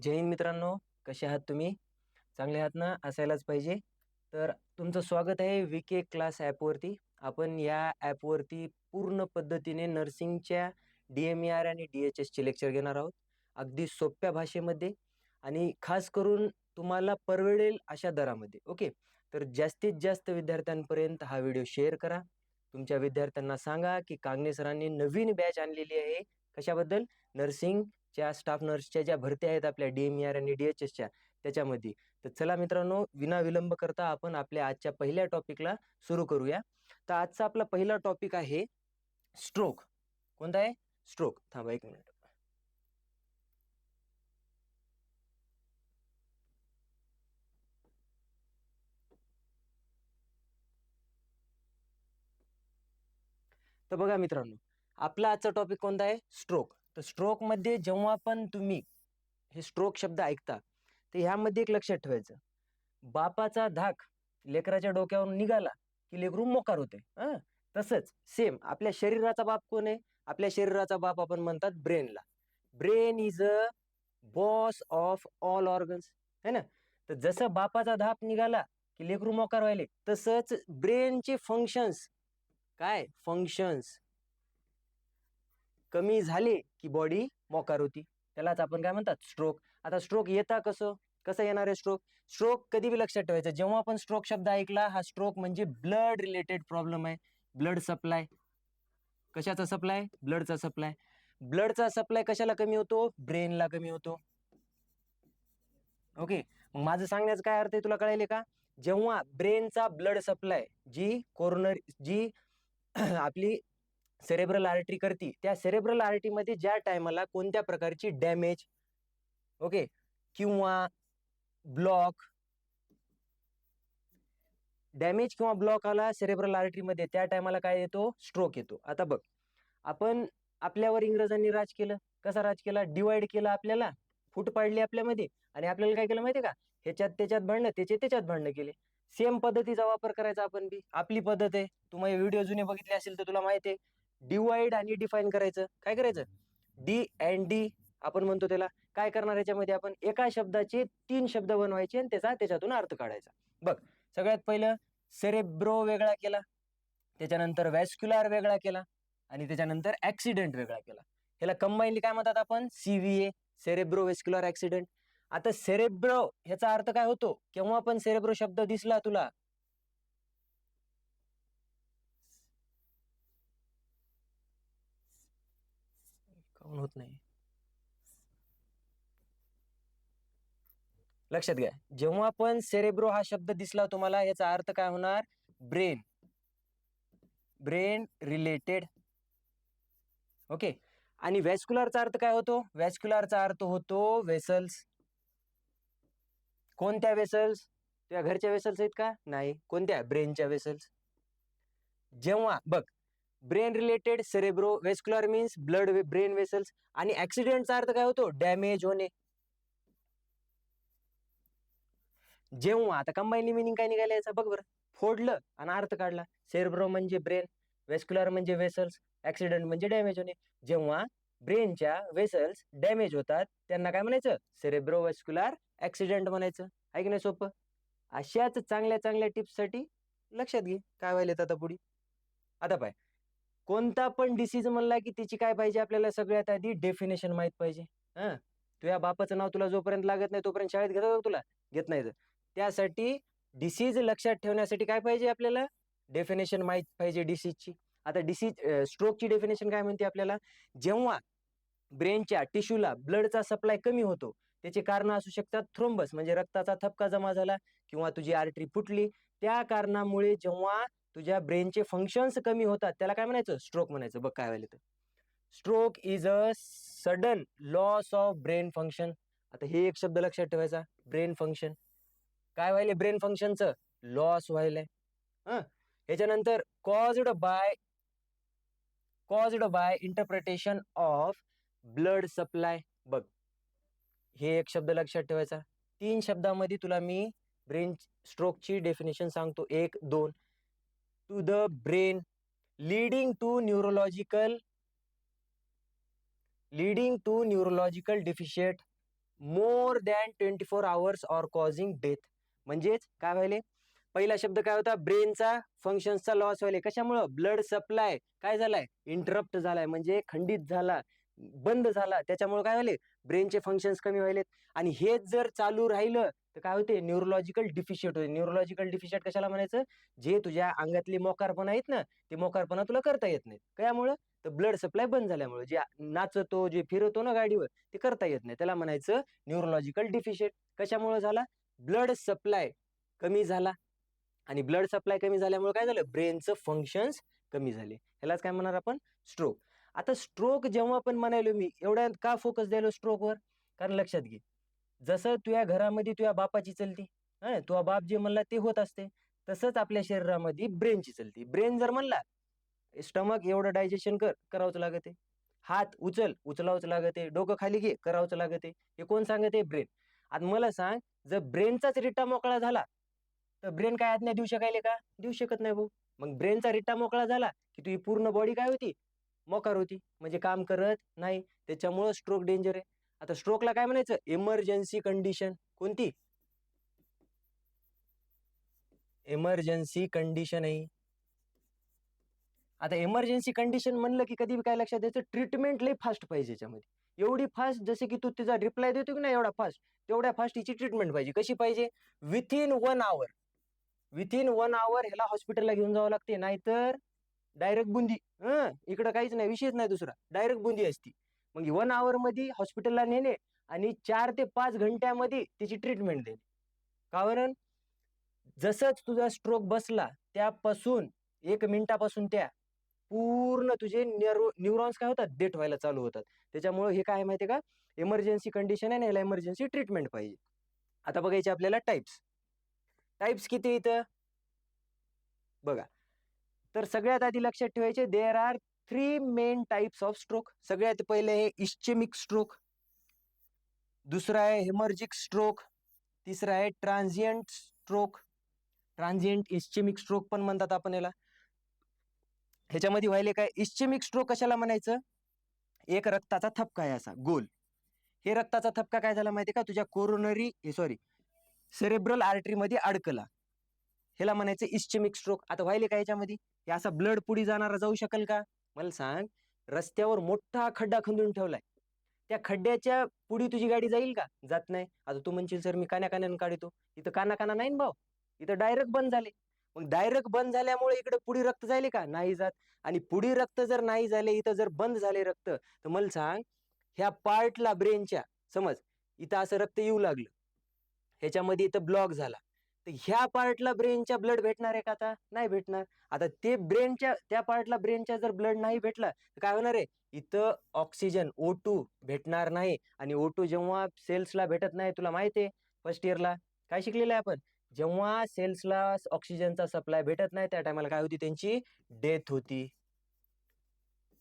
जय हिंद मित्रांनो, कसे आहात तुम्ही? चांगले आहात ना? असायलाच पाहिजे. तर तुमचं स्वागत आहे VK क्लास ॲपवरती. आपण या ॲपवरती पूर्ण पद्धतीने नर्सिंगच्या DMER आणि DHSचे लेक्चर घेणार आहोत. अगदी सोप्या भाषेमध्ये आणि खास करून तुम्हाला परवडेल अशा दरामध्ये. ओके. तर जास्तीत जास्त विद्यार्थ्यांपर्यंत हा व्हिडिओ शेअर करा. तुमच्या विद्यार्थ्यांना सांगा की कांगणे सरांनी नवीन बॅच आणलेली आहे. कशाबद्दल? नर्सिंगच्या स्टाफ नर्सच्या ज्या भरती आहेत आपल्या DMER आणि DHSच्या त्याच्यामध्ये. तर चला मित्रांनो, विना विलंब करता आपण आपल्या आजच्या पहिल्या टॉपिकला सुरू करूया. तर आजचा आपला पहिला टॉपिक आहे स्ट्रोक. कोणता आहे? स्ट्रोक. थांबा एक मिनिट. तर बघा मित्रांनो, आपला आजचा टॉपिक कोणता आहे? स्ट्रोक. तर स्ट्रोक मध्ये जेव्हा पण तुम्ही हे स्ट्रोक शब्द ऐकता तर ह्यामध्ये एक लक्षात ठेवायचं, बापाचा धाक लेकराच्या डोक्यावरून निघाला की लेकरू मोकार होते. तसंच सेम आपल्या शरीराचा बाप कोण आहे? आपल्या शरीराचा बाप आपण म्हणतात ब्रेनला. Brain is a boss of all organs, है ना? तर जसं बापाचा धाप निघाला की लेकरू मोकार व्हायले, तसंच ब्रेनचे फंक्शन्स, काय फंक्शन्स कमी झाले की बॉडी मोकार होती. त्यालाच आपण काय म्हणतात? स्ट्रोक. आता स्ट्रोक येता कसं कसं येणार आहे स्ट्रोक? स्ट्रोक कधी बी लक्षात ठेवायचं, जेव्हा आपण स्ट्रोक शब्द ऐकला, हा स्ट्रोक म्हणजे ब्लड रिलेटेड प्रॉब्लेम आहे. Blood supply. कशाचा सप्लाय? ब्लडचा सप्लाय. ब्लडचा सप्लाय कशाला कमी होतो? ब्रेनला कमी होतो. ओके. मग माझं सांगण्याचं काय अर्थ आहे तुला कळायले का? जेव्हा ब्रेनचा ब्लड सप्लाय जी कोरोनर जी आपली सेरेब्रल आर्टरी करती, त्या सेरेब्रल आर्टरी मध्ये ज्या टायमाला कोणत्या प्रकारची डॅमेज, ओके, किंवा ब्लॉक, डॅमेज किंवा ब्लॉक आला सेरेब्रल आर्टरी मध्ये, त्या टायमाला काय येतो? स्ट्रोक येतो. आता बघ, आपण आपल्यावर इंग्रजांनी राज केलं. कसा राज केला? डिवाइड केला आपल्याला, फूट पाडली आपल्यामध्ये, आणि आपल्याला काय केलं माहितीये का? ह्याच्यात त्याच्यात भांडणं, त्याच्यात भांडणं केले. सेम पद्धतीचा वापर करायचा आपण बी. आपली पद्धत आहे. तुम्ही व्हिडिओ जुने बघितले असेल तर तुला माहिती आहे, डिवाइड आणि डिफाईन करायचं. काय करायचं? डी अँड डी आपण म्हणतो त्याला. काय करणार याच्यामध्ये? आपण एका शब्दाचे 3 शब्द बनवायचे आणि त्याच्यातून अर्थ काढायचा. बघ, सगळ्यात पहिलं सेरेब्रो वेगळा केला, त्याच्यानंतर व्हॅस्क्युलर वेगळा केला, आणि त्याच्यानंतर ऍक्सिडेंट वेगळा केला. ह्याला कंबाईनली काय म्हणतात आपण? CVA, cerebro vascular accident. आता सेरेब्रो ह्याचा अर्थ काय होतो? केव्हा पण सेरेब्रो शब्द दिसला तुला, काऊन होत नाही, लक्षात घ्या. जेव्हा पण सेरेब्रो हा शब्द दिसला तुम्हाला, याचा अर्थ काय होणार? ब्रेन. Brain related. ओके. आणि व्हॅस्क्युलरचा अर्थ काय होतो? व्हॅस्क्युलरचा अर्थ होतो वेसल्स. कोणत्या वेसल्स? तुझ्या घरच्या वेसल्स आहेत का? नाही. कोणत्या? ब्रेनच्या वेसल्स. जेव्हा बघ, brain related cerebro vascular means blood brain vessels. आणि ऍक्सिडेंटचा अर्थ काय होतो? डॅमेज होणे. जेव्हा आता कंबाईनली मिनिंग काय निघालं याचा बघ बरं. फोडलं आणि अर्थ काढला. सेरेब्रो म्हणजे ब्रेन, वेस्क्युलर म्हणजे वेसल्स, ऍक्सिडेंट म्हणजे डॅमेज होणे. जेव्हा ब्रेनच्या वेसल्स डॅमेज होतात त्यांना काय म्हणायचं? सेरेब्रो वेस्क्युलर ऍक्सिडेंट म्हणायचं. आहे की नाही सोपं? अशाच चांगल्या चांगल्या टिप्ससाठी लक्षात घे काय व्हायला आता पुढे. आता पाय, कोणता पण डिसीज म्हणला की त्याची काय पाहिजे आपल्याला? सगळ्यात आधी डेफिनेशन माहित पाहिजे. हा, तुझ्या बापाचं नाव तुला जोपर्यंत लागत नाही तोपर्यंत शाळेत घेतात का तुला? घेत नाही. त्यासाठी डिसीज लक्षात ठेवण्यासाठी काय पाहिजे आपल्याला? डेफिनेशन माहित पाहिजे डिसीजची. आता डिसीज स्ट्रोकची डेफिनेशन काय म्हणते आपल्याला? जेव्हा ब्रेनच्या टिश्यूला ब्लडचा सप्लाय कमी होतो, त्याचे कारण असू शकतात थ्रोम्बस म्हणजे रक्ताचा थपका जमा झाला, किंवा तुझी आर्टरी फुटली. त्या कारणामुळे जेव्हा तुझ्या ब्रेनचे फंक्शन्स कमी होतात त्याला काय म्हणायचं? स्ट्रोक म्हणायचं. बघ काय व्हायला तर, stroke is a sudden loss of brain function. आता हे एक शब्द लक्षात ठेवायचा, ब्रेन फंक्शन. काय व्हायले? ब्रेन फंक्शनचं लॉस व्हायलंय. याच्यानंतर caused by interpretation of blood supply. बघ, हे एक शब्द लक्षात ठेवायचा. 3 शब्दामध्ये तुला मी ब्रेन स्ट्रोकची डेफिनेशन सांगतो. 1 2. To the brain leading to neurological deficit more than 24 hours or causing death. म्हणजेच काय व्हायले, पहिला शब्द काय होता, ब्रेनचा फंक्शन्सचा लॉस व्हायले. कशामुळं, ब्लड सप्लाय काय झालाय, इंटरप्ट झालाय, म्हणजे खंडित झाला, बंद झाला. त्याच्यामुळे काय व्हायले, ब्रेनचे फंक्शन्स कमी व्हायलेत. आणि हेच जर चालू राहिलं तर काय होते, न्यूरोलॉजिकल डिफिशियट होते. न्यूरोलॉजिकल डिफिशियट कशाला म्हणायचं, जे तुझ्या अंगातली मोकारपणा आहेत ना, ते मोकारपणा तुला करता येत नाही. कयामुळं, तर ब्लड सप्लाय बंद झाल्यामुळे. जे नाचतो, जे फिरतो ना गाडीवर, ते करता येत नाही. त्याला म्हणायचं न्यूरोलॉजिकल डिफिशियट. कशामुळे झाला, ब्लड सप्लाय कमी झाला. आणि ब्लड सप्लाय कमी झाल्यामुळे काय झालं, ब्रेनचं फंक्शन्स कमी झाले. ह्यालाच काय म्हणणार आपण, स्ट्रोक. आता स्ट्रोक जेव्हा पण म्हणालो मी, एवढ्या का फोकस द्यायलो स्ट्रोकवर, कारण लक्षात घे, जसं तुझ्या घरामध्ये तुझ्या बापाची चलती, तुझा बाप जे म्हणला ते होत असते, तसंच आपल्या शरीरामध्ये ब्रेनची चलती. ब्रेन जर म्हणला स्टमक एवढं डायजेशन करावंच लागते, हात उचलावंच लागते, डोकं खाली घे करावंच लागते. हे कोण सांगते, ब्रेन. आता मला सांग, जर ब्रेनचाच रिटा मोकळा झाला तर ब्रेन काय आज्ञा देऊ शकायले का, देऊ शकत नाही भाऊ. मग ब्रेनचा रिटा मोकळा झाला की तुझी पूर्ण बॉडी काय होती, मोकार होती, म्हणजे काम करत नाही. त्याच्यामुळं स्ट्रोक डेंजर आहे. आता स्ट्रोकला काय म्हणायचं, इमर्जन्सी कंडिशन. कोणती, इमर्जन्सी कंडिशन आहे. आता इमर्जन्सी कंडिशन म्हणलं की कधी काय लक्षात द्यायचं, ट्रीटमेंट लई फास्ट पाहिजे याच्यामध्ये. एवढी फास्ट जसे की तू तिचा रिप्लाय देतो की नाही एवढा फास्ट, तेवढ्या फास्ट हिची ट्रीटमेंट पाहिजे. कशी पाहिजे, विथिन 1 hour. विथिन 1 hour ह्याला हॉस्पिटलला घेऊन जावं लागते, नाहीतर डायरेक्ट बुंदी. इकडं काहीच नाही, विषयच नाही दुसरा, डायरेक्ट बुंदी असती. मग 1 hour मध्ये हॉस्पिटलला नेणे आणि 4 ते 5 घंट्यामध्ये तिची ट्रीटमेंट देणे. कारण जसंच तुझा स्ट्रोक बसला त्यापासून 1 मिनिटापासून त्या पूर्ण तुझे न्यूरॉन्स काय होतात, डेट व्हायला चालू होतात. त्याच्यामुळे हे काय माहितीये का, इमर्जन्सी कंडिशन आहे ना, याला इमर्जन्सी ट्रीटमेंट पाहिजे. आता बघायचे आपल्याला टाइप्स. टाइप्स किती इथं बघा. तर सगळ्यात आधी लक्षात ठेवायचे, there are 3 main types of stroke. सगळ्यात पहिले हे इस्चेमिक स्ट्रोक, दुसरा आहे हेमर्जिक स्ट्रोक, तिसरा आहे transient stroke. Transient ischaemic stroke पण म्हणतात आपण याला. ह्याच्यामध्ये व्हायले काय, इस्चेमिक स्ट्रोक कशाला म्हणायचं, एक रक्ताचा थपका आहे असा गोल. हे रक्ताचा थपका काय झाला माहितीये का, तुझ्या सेरेब्रल आर्टरी मध्ये अडकला, ह्याला म्हणायचं इस्चेमिक स्ट्रोक. आता व्हायले काय याच्यामध्ये, हे असा ब्लड पुढे जाणारा जाऊ शकेल का, मला सांग. रस्त्यावर मोठा खड्डा खंदून ठेवलाय, त्या खड्ड्याच्या पुढे तुझी गाडी जाईल का, जात नाही. आता तू म्हणशील सर मी कानाकानाने काढतो, इथं काना नाही भाऊ, इथं डायरेक्ट बंद झाले. मग डायरेक्ट बंद झाल्यामुळे इकडे पुढे रक्त जायले का, नाही जात. आणि पुढे रक्त जर नाही झाले, इथं जर बंद झाले रक्त, तर मला सांग, ह्या पार्टला ब्रेनच्या, समज इथं असं रक्त येऊ लागलं, ह्याच्यामध्ये इथं ब्लॉक झाला, तर ह्या पार्टला ब्रेनच्या ब्लड भेटणार आहे का, आता नाही भेटणार. आता ते ब्रेनच्या त्या पार्टला ब्रेनच्या जर ब्लड नाही भेटला तर काय होणार आहे, इथं ऑक्सिजन O2 भेटणार नाही. आणि O2 जेव्हा सेल्सला भेटत नाही, तुला माहिती आहे फर्स्ट इयरला काय शिकलेलं आहे आपण, जेव्हा सेल्सला ऑक्सिजनचा सप्लाय भेटत नाही त्या टायमाला काय होती, त्यांची डेथ होती,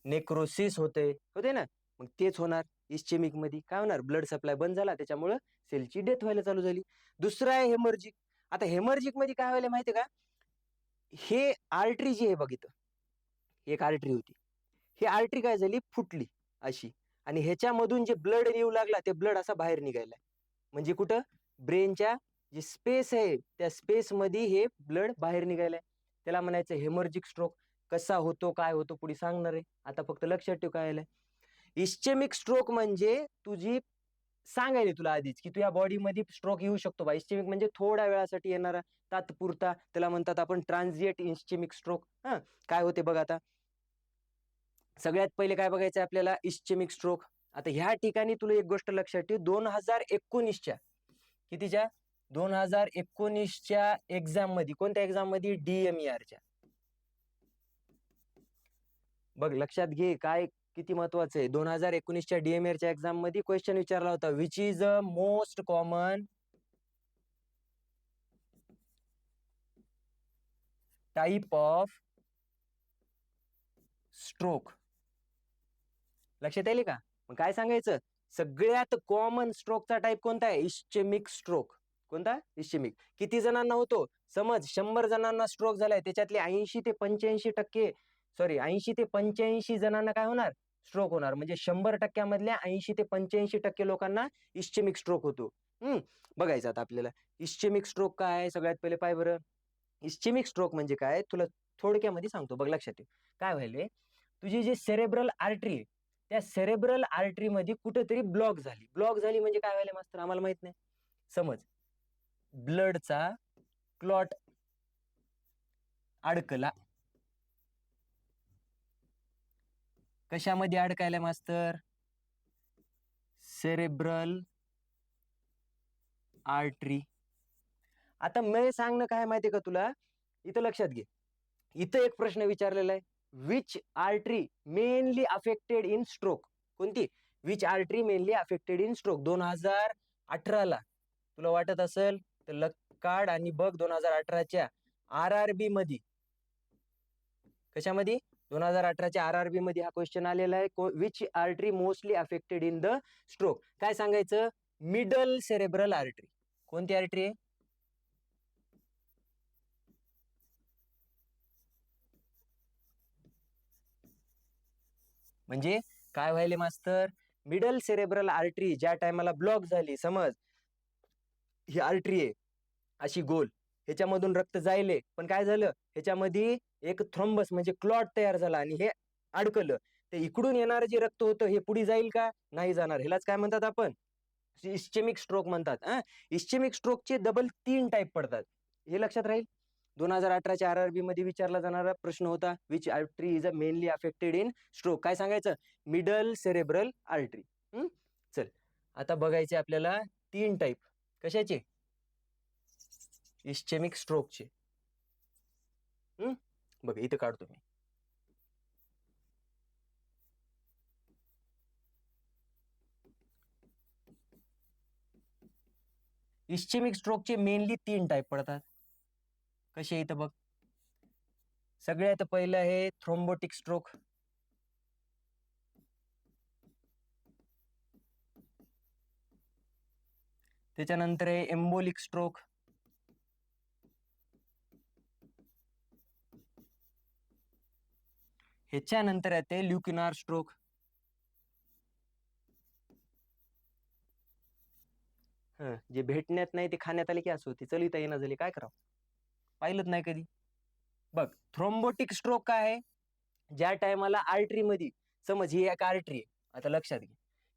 नेक्रोसिस होते ना. मग तेच होणार इस्चेमिक मध्ये, काय होणार, ब्लड सप्लाय बंद झाला, त्याच्यामुळे सेलची डेथ व्हायला चालू झाली. दुसरा आहे हेमर्जिक. आता हेमर्जिक मध्ये काय व्हायला माहितीये का, हे आर्टरी जी आहे बघित, एक आर्टरी होती, ही आर्टरी काय झाली, फुटली अशी, आणि ह्याच्यामधून जे ब्लड येऊ लागला, ते ब्लड असा बाहेर निघायला, म्हणजे कुठं, ब्रेनच्या जे स्पेस आहे त्या स्पेस मध्ये हे ब्लड बाहेर निघायलाय. त्याला म्हणायचं हेमर्जिक स्ट्रोक. कसा होतो काय होतो पुढे सांगणार आहे, आता फक्त लक्षात ठेव काय आलंय. इस्चेमिक स्ट्रोक म्हणजे तुझी सांगायला तुला आधीच की तुझ्या बॉडीमध्ये स्ट्रोक येऊ शकतो बा. इस्चेमिक म्हणजे थोड्या वेळासाठी येणारा, तात्पुरता, त्याला म्हणतात आपण ट्रान्झिएंट इस्चेमिक स्ट्रोक. काय होते बघ आता, सगळ्यात पहिले काय बघायचं आपल्याला, इस्चेमिक स्ट्रोक. आता ह्या ठिकाणी तुला एक गोष्ट लक्षात ठेव, 2019च्या कितीच्या, 2019च्या एक्झाम मध्ये, कोणत्या एक्झाम मध्ये, DMERच्या. बघ लक्षात घे काय किती महत्वाचं आहे. 2019च्या DMERच्या एक्झाम मध्ये क्वेश्चन विचारला होता, which is a most common type of stroke. लक्षात येईल का, मग काय सांगायचं, सगळ्यात कॉमन स्ट्रोकचा टाइप कोणता आहे, इस्चेमिक स्ट्रोक. कोणता, इस्चेमिक. किती जणांना होतो, समज 100 जणांना स्ट्रोक झालाय, त्याच्यातले 80 ते 85% 80 ते 85 जणांना काय होणार, स्ट्रोक होणार, म्हणजे 100% मधल्या 80 ते 85% लोकांना इस्चेमिक स्ट्रोक होतो. बघायचं आता आपल्याला इस्चेमिक स्ट्रोक काय आहे. सगळ्यात पहिले पाय बरं, इस्चेमिक स्ट्रोक म्हणजे काय तुला थोडक्यामध्ये सांगतो बघ, लक्षात ठेव. काय व्हायले, तुझी जी सेरेब्रल आर्टरी आहे, त्या सेरेब्रल आर्टरी मध्ये कुठेतरी ब्लॉक झाली म्हणजे काय व्हायला मास्तर आम्हाला माहित नाही. समज ब्लडचा क्लॉट अडकला. कशामध्ये अडकायला मास्तर? Cerebral artery. आता मी सांगणं काय माहितीये का तुला, इथं लक्षात घे. इथं एक प्रश्न विचारलेला आहे, which artery mainly affected in stroke. कोणती? Which artery mainly affected in stroke. 2018ला तुला वाटत असेल तर लक काढ आणि बघ 2018च्या RRB मध्ये. कशामध्ये? 2018च्या RRB मध्ये हा क्वेश्चन आलेला आहे. Which artery mostly affected in the stroke. काय सांगायचं? Middle cerebral artery. कोणती आर्टरी आहे? म्हणजे काय व्हायले मास्तर, मिडल सेरेब्रल आर्टरी ज्या टायमाला ब्लॉक झाली, समज ही आर्टरी आहे अशी गोल, ह्याच्यामधून रक्त जायले, पण काय झालं, ह्याच्यामध्ये एक थ्रोम्बस म्हणजे क्लॉट तयार झाला आणि हे अडकलं. ते इकडून येणारं जे रक्त होतं हे पुढे जाईल का? नाही जाणार. ह्यालाच काय म्हणतात आपण? इस्चेमिक स्ट्रोक म्हणतात. इस्चेमिक स्ट्रोकचे डबल 3 टाईप पडतात, हे लक्षात राहील. 2018च्या RRB मध्ये विचारला जाणारा प्रश्न होता, which artery is a mainly affected in stroke. काय सांगायचं? Middle cerebral artery. चल आता बघायचे आपल्याला 3 टाईप. कशाचे? इस्चेमिक स्ट्रोकचे. बघ इथं काढतो मी. इस्चेमिक स्ट्रोकचे मेनली 3 टाईप पडतात. कसे? इथं बघ. सगळ्यात पहिलं आहे थ्रोम्बोटिक स्ट्रोक. त्याच्यानंतर आहे एम्बोलिक स्ट्रोक. ह्याच्यानंतर येते ल्युकिनार स्ट्रोक. जे भेटण्यात नाही ते खाण्यात आले की असं होते. चल इथं येणं झाली, काय करावं, पाहिलंच नाही कधी. बघ थ्रोम्बोटिक स्ट्रोक काय आहे? ज्या टायमाला आर्टरी मध्ये, समज ही एक आर्टरी आहे, आता लक्षात घे,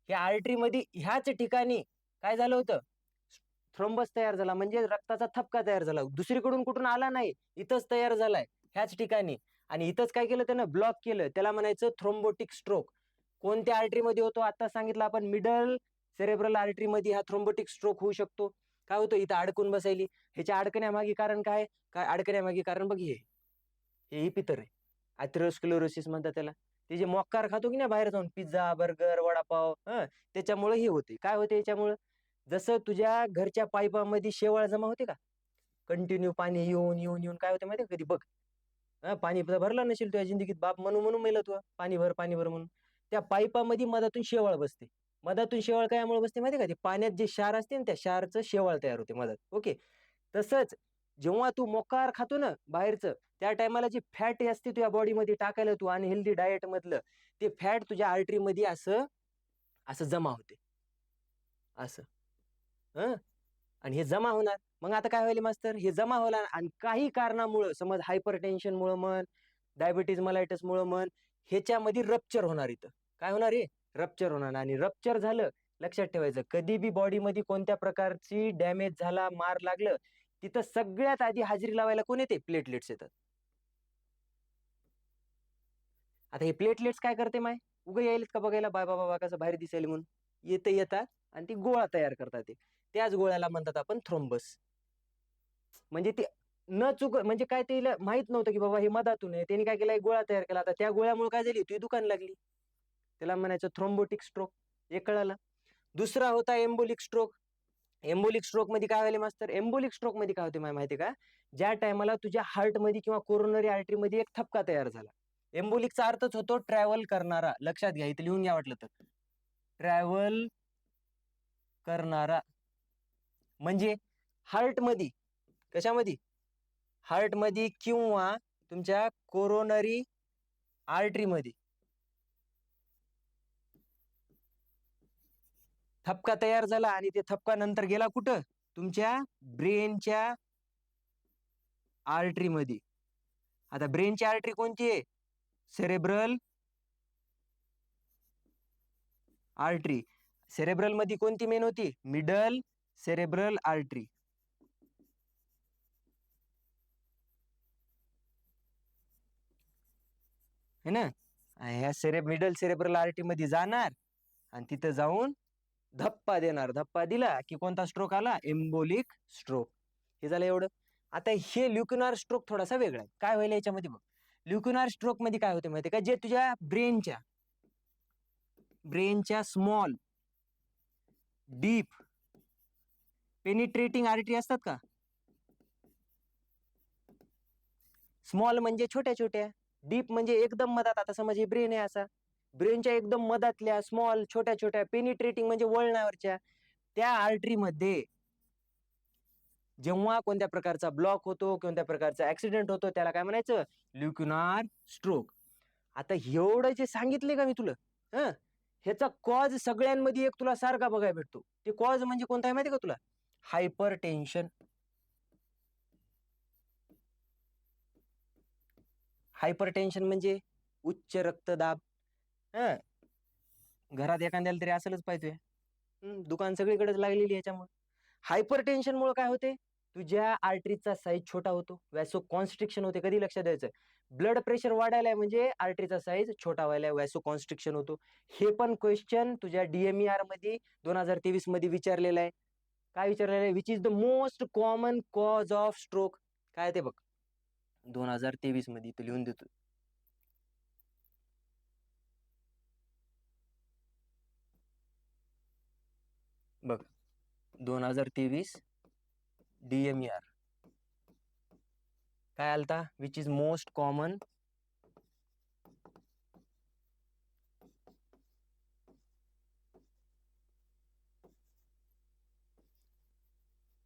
ह्या आर्टरी मध्ये ह्याच ठिकाणी काय झालं होतं, थ्रोम्बस तयार झाला, म्हणजे रक्ताचा थपका तयार झाला. दुसरीकडून कुठून आला नाही, इथंच तयार झालाय ह्याच ठिकाणी. आणि इथंच काय केलं त्यानं? ब्लॉक केलं. त्याला म्हणायचं थ्रोम्बोटिक स्ट्रोक. कोणत्या आर्टरी मध्ये होतो? आता सांगितलं आपण, मिडल सेरेब्रल आर्टरी मध्ये हा थ्रोम्बोटिक स्ट्रोक होऊ शकतो. काय होतं? इथं अडकून बसायली. ह्याच्या अडकण्यामागे कारण काय? काय अडकण्यामागे कारण बघ, हे पितर आहे, अथेरोस्क्लेरोसिस म्हणतात त्याला. ते जे मॉक्कार खातो की नाही बाहेर जाऊन, पिझ्झा, बर्गर, वडापाव, त्याच्यामुळे हे होते. काय होते याच्यामुळे? जसं तुझ्या घरच्या पाईपामध्ये शेवाळ जमा होते का, कंटिन्यू पाणी येऊन येऊन येऊन, काय होते माहिती कधी बघ, पाणी भरलं नसेल तुझ्या जिंदगीत, बाप म्हणून म्हणून मेलं तू, पाणी भर म्हणून. त्या पाईपामध्ये मधातून शेवाळ बसते. मधातून शेवाळ कायमुळे बसते माहिती का? ते पाण्यात जे क्षार असते ना, त्या क्षारचं शेवाळ तयार होते मधात. ओके. तसंच जेव्हा तू मोकार खातो ना बाहेरचं, त्या टायमाला जी फॅट असते तुझ्या बॉडीमध्ये टाकायला तू अनहेल्दी डाएट मधलं, ते फॅट तुझ्या आर्टरीमध्ये असं असं जमा होते, असं. आणि हे जमा होणार. मग आता काय होईल मास्तर? हे जमा होणार आणि काही कारणामुळं, समज हायपर टेन्शन मुळे म्हण, डायबिटीज मलायटस मुळे म्हण, ह्याच्यामध्ये रप्चर होणार. इथं काय होणार आहे? रप्चर होणार. आणि रप्चर झालं, लक्षात ठेवायचं, कधी बी बॉडीमध्ये कोणत्या प्रकारची डॅमेज झाला, मार लागलं, तिथं सगळ्यात आधी हाजरी लावायला कोण येते? प्लेटलेट्स येतात. आता हे प्लेटलेट्स काय करते माय? उगं यायलेत का बघायला, बाय बाबा बा कसं बाहेर दिसायला म्हणून येतात आणि ती गोळा तयार करतात. त्याच गोळ्याला म्हणतात आपण थ्रोम्बस. म्हणजे ते न चुक, म्हणजे काय, ते माहित नव्हतं की बाबा हे मधातून आहे, त्यांनी काय केलं, एक गोळा तयार केला. आता त्या गोळ्यामुळे काय झाली, ती दुकान लागली. त्याला म्हणायचं थ्रोम्बोटिक स्ट्रोक. एक कळाला. दुसरा होता एम्बोलिक स्ट्रोक. एम्बोलिक स्ट्रोक मध्ये काय व्हायला मास्तर? एम्बोलिक स्ट्रोक मध्ये काय होते माहिती का? ज्या टायमाला तुझ्या हार्ट मध्ये किंवा कोरोनरी आर्टरी मध्ये एक थपका तयार झाला. एम्बोलिकचा अर्थच होतो ट्रॅव्हल करणारा. लक्षात घ्या, इथे लिहून घ्या वाटलं तर, ट्रॅव्हल करणारा. म्हणजे हार्ट मध्ये, कशामध्ये? हार्ट मध्ये किंवा तुमच्या कोरोनरी आर्टरी मध्ये. थपका तयार झाला आणि ते थपका नंतर गेला कुठं? तुमच्या ब्रेनच्या आर्टरी मध्ये. आता ब्रेनची आर्टरी कोणती आहे? Cerebral artery. सेरेब्रल मध्ये कोणती मेन होती? Middle cerebral artery. है ना? ह्या मिडल सेरेब्रल आर्टरी मध्ये जाणार आणि तिथं जाऊन धप्पा देणार. धप्पा दिला की कोणता स्ट्रोक आला? Embolic stroke. हे झालं एवढं. आता हे ल्युकनार स्ट्रोक थोडासा वेगळा आहे. काय होईल याच्यामध्ये बघ. ल्युकनार स्ट्रोक मध्ये काय होते माहिती का? जे तुझ्या ब्रेनच्या स्मॉल डीप पेनिट्रेटिंग आर्टरी असतात का? स्मॉल म्हणजे छोट्या छोट्या, डीप म्हणजे एकदम मधात. आता समज हे ब्रेन आहे असा, ब्रेनच्या एकदम मधातल्या स्मॉल छोट्या छोट्या, पेनिट्रेटिंग म्हणजे वळणावरच्या, त्या आर्टरी मध्ये जेव्हा कोणत्या प्रकारचा ब्लॉक होतो, कोणत्या प्रकारचा ऍक्सिडेंट होतो, त्याला काय म्हणायचं? ल्युकनार स्ट्रोक. आता एवढं जे सांगितले का मी तुला, ह्याचा कॉज सगळ्यांमध्ये एक तुला सारखा बघायला भेटतो. ते कॉज म्हणजे कोणता आहे माहिती का तुला? Hyper tension. हायपर टेन्शन म्हणजे उच्च रक्तदाब. हं घरात एखाद्याला तरी असलच पाहिजे. दुकान सगळीकडेच लागलेली ह्याच्यामुळे. हायपर टेन्शन मुळे काय होते? तुझ्या आर्टरीचा साईज छोटा होतो, वॅसो कॉन्स्ट्रिक्शन होते. कधी लक्षात द्यायचं? ब्लड प्रेशर वाढायला म्हणजे आर्टरीचा साईज छोटा व्हायला, वॅसो कॉन्स्ट्रिक्शन होतो. हे पण क्वेश्चन तुझ्या DMER मध्ये 2023 मध्ये विचारलेलं आहे. काय विचारलेलं आहे? Which is the most common cause of stroke? काय ते बघ 2023 मध्ये इथं लिहून देतो. बघ 2023 DMER काय आलता? Which is most common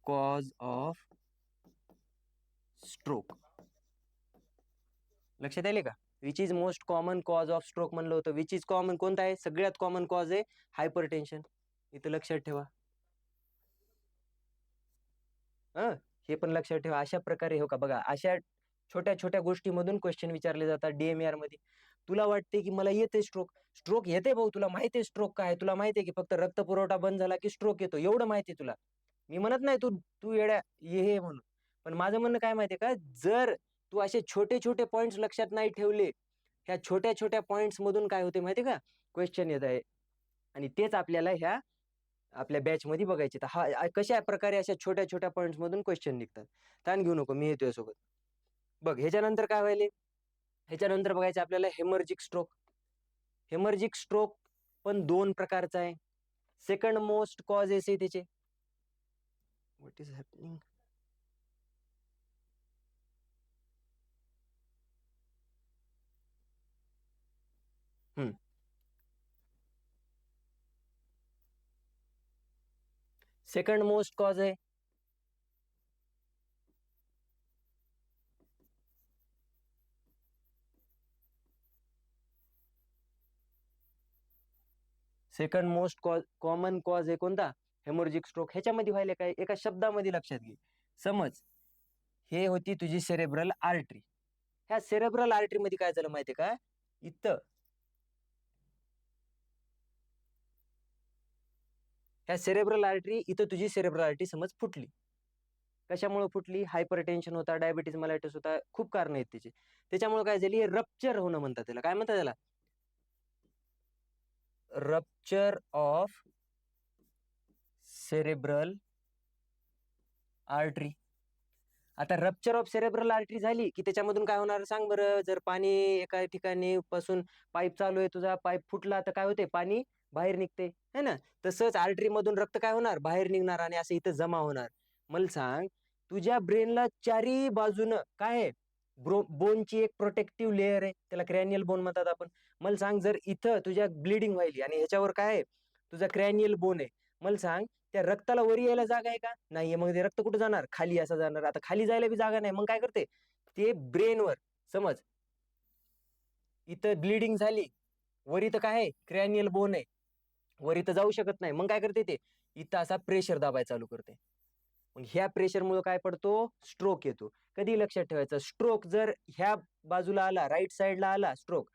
cause of stroke. लक्षात आले का? Which is most common cause of stroke म्हणलं होतं. विच इज कॉमन कोणता आहे? सगळ्यात कॉमन कॉज आहे हायपर टेन्शन. इथं लक्षात ठेवा. हे पण लक्षात ठेवा. अशा प्रकारे हो का बघा, अशा छोट्या छोट्या गोष्टीमधून क्वेश्चन विचारले जातात DMER मध्ये. तुला वाटते की मला येते स्ट्रोक, स्ट्रोक येते भाऊ, तुला माहिती आहे स्ट्रोक काय? तुला माहिती आहे की फक्त रक्त पुरवठा बंद झाला की स्ट्रोक येतो, एवढं माहिती आहे तुला. मी म्हणत नाही तू तू येड्या हे म्हणून, पण माझं म्हणणं काय माहितीये का? जर तू असे छोटे छोटे पॉइंट्स लक्षात नाही ठेवले, ह्या छोट्या छोट्या पॉइंट्स मधून काय होते माहितीये का? क्वेश्चन येत आहे. आणि तेच आपल्याला ह्या आपल्या बॅच मध्ये बघायचे. तर हा कशा प्रकारे अशा छोट्या छोट्या पॉइंट्स मधून क्वेश्चन निघतात. ताण घेऊ नको, मी येतोय सोबत. बघ ह्याच्यानंतर काय व्हायले? ह्याच्यानंतर बघायचं आपल्याला हेमर्जिक स्ट्रोक. हेमर्जिक स्ट्रोक पण दोन प्रकारचा आहे. सेकंड मोस्ट कॉज आहे त्याचे. What is happening? Second most cause आहे second most cause, common cause आहे कोणता? Haemorrhagic stroke. ह्याच्यामध्ये व्हायला काय? एका शब्दामध्ये लक्षात घे. समज हे होती तुझी सेरेब्रल आर्टरी. ह्या सेरेब्रल आर्टरी मध्ये काय झालं माहितीये का? इथं ह्या सेरेब्रल आर्टरी, इथं तुझी सेरेब्रल आर्टरी समज फुटली. कशामुळे फुटली? हायपर टेन्शन होता, डायबिटीज मलायटिस होता, खूप कारण आहेत त्याचे. त्याच्यामुळे काय झाली? रप्चर होणं म्हणतात त्याला. काय म्हणतात त्याला? Rupture of cerebral artery. आता रप्चर ऑफ सेरेब्रल आर्टरी झाली की त्याच्यामधून काय होणार सांग बरं? जर पाणी एका ठिकाणी पासून पाईप चालू आहे, तुझा पाईप फुटला तर काय होते? पाणी बाहेर निघते, है ना? तसंच आर्टरी मधून रक्त काय होणार? बाहेर निघणार आणि असं इथं जमा होणार. मला सांग, तुझ्या ब्रेनला चारी बाजूनं काय आहे? बोनची एक प्रोटेक्टिव्ह लेअर आहे, त्याला क्रॅनियल बोन म्हणतात आपण. मला सांग, जर इथं तुझ्या ब्लिडिंग व्हायली आणि ह्याच्यावर काय आहे? तुझा क्रॅनियल बोन आहे. मला सांग, त्या रक्ताला वरी यायला जागा आहे का? नाहीये. मग ते रक्त कुठं जाणार? खाली असं जाणार. आता खाली जायला बी जागा नाही, मग काय करते? ते ब्रेनवर, समज इथं ब्लिडिंग झाली, वर इथं काय आहे? क्रॅनियल बोन आहे. वर इथं जाऊ शकत नाही. मग काय करते ते इथं असा प्रेशर दाबायला चालू करते. मग ह्या प्रेशरमुळे काय पडतो, स्ट्रोक येतो. कधी लक्षात ठेवायचं, स्ट्रोक जर ह्या बाजूला आला, राईट साईडला आला स्ट्रोक,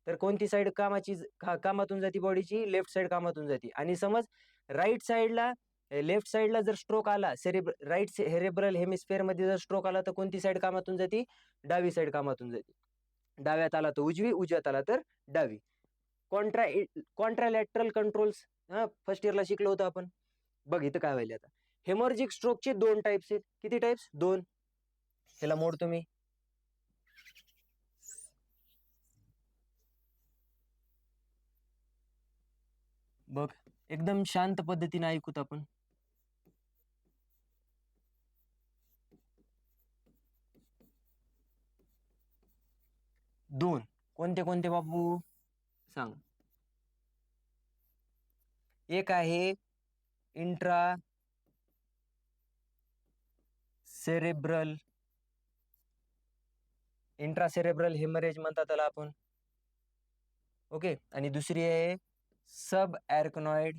तर कोणती साईड कामातून जाते बॉडीची, लेफ्ट साईड कामातून जाते. आणि समज राईट साईडला लेफ्ट साईडला जर स्ट्रोक आला, राईट सेरेब्रल हेमिस्फिअर मध्ये जर स्ट्रोक आला, तर कोणती साईड कामातून जाते, डावी साईड कामातून जाते. डाव्यात आला तर उजवी, उजव्यात आला तर डावी. कॉन्ट्रा कॉन्ट्रालॅटरल कंट्रोल्स फर्स्ट इयरला शिकलो होतो आपण. बघ इथं काय व्हायला आता, हेमॉर्जिक स्ट्रोकचे 2 टाइप्स आहेत. किती टाइप्स? 2. ह्याला मोडतो मी. बघ एकदम शांत पद्धतीने ऐकूत आपण. 2 कोणते कोणते बाबू सांग. एक आहे इंट्रा सेरेब्रल हेमरेज म्हणतात त्याला आपण. ओके. आणि दुसरी आहे सब ॲर्कनॉइड.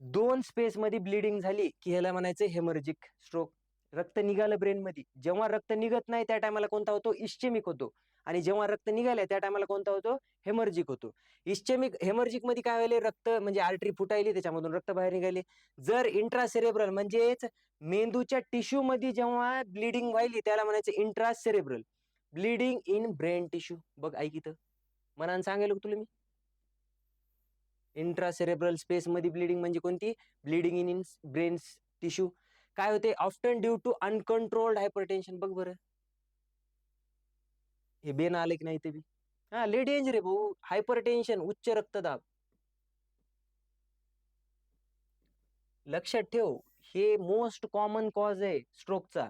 2 स्पेस मध्ये ब्लिडिंग झाली की ह्याला म्हणायचं हेमरेजिक स्ट्रोक. रक्त निघालं ब्रेन मध्ये. जेव्हा रक्त निघत नाही त्या टायमाला कोणता होतो, इस्चेमिक होतो. आणि जेव्हा रक्त निघाले त्या टायमाला कोणता होतो, हेमर्जिक होतो. हेमर्जिक मध्ये काय व्हायले, रक्त म्हणजे आर्टरी फुटायली, त्याच्यामधून रक्त बाहेर निघाले. जर इंट्रासेरेब्रल म्हणजेच मेंदूच्या टिश्यू मध्ये जेव्हा ब्लिडिंग व्हायली त्याला म्हणायचं intracerebral. Bleeding in brain tissue. बघ ऐक इथं, मनानं सांगायला तुला मी. इंट्रासेरेब्रल स्पेस मध्ये ब्लिडिंग म्हणजे कोणती, ब्लिडिंग इन ब्रेन टिश्यू. काय होते, often due to uncontrolled hypertension. बघ बरं, हे बेन आले की नाही ते बी. हा लय डेंजर आहे भाऊ, हायपरटेन्शन, उच्च रक्तदाब. लक्षात ठेव, हे मोस्ट कॉमन कॉज आहे स्ट्रोकचा.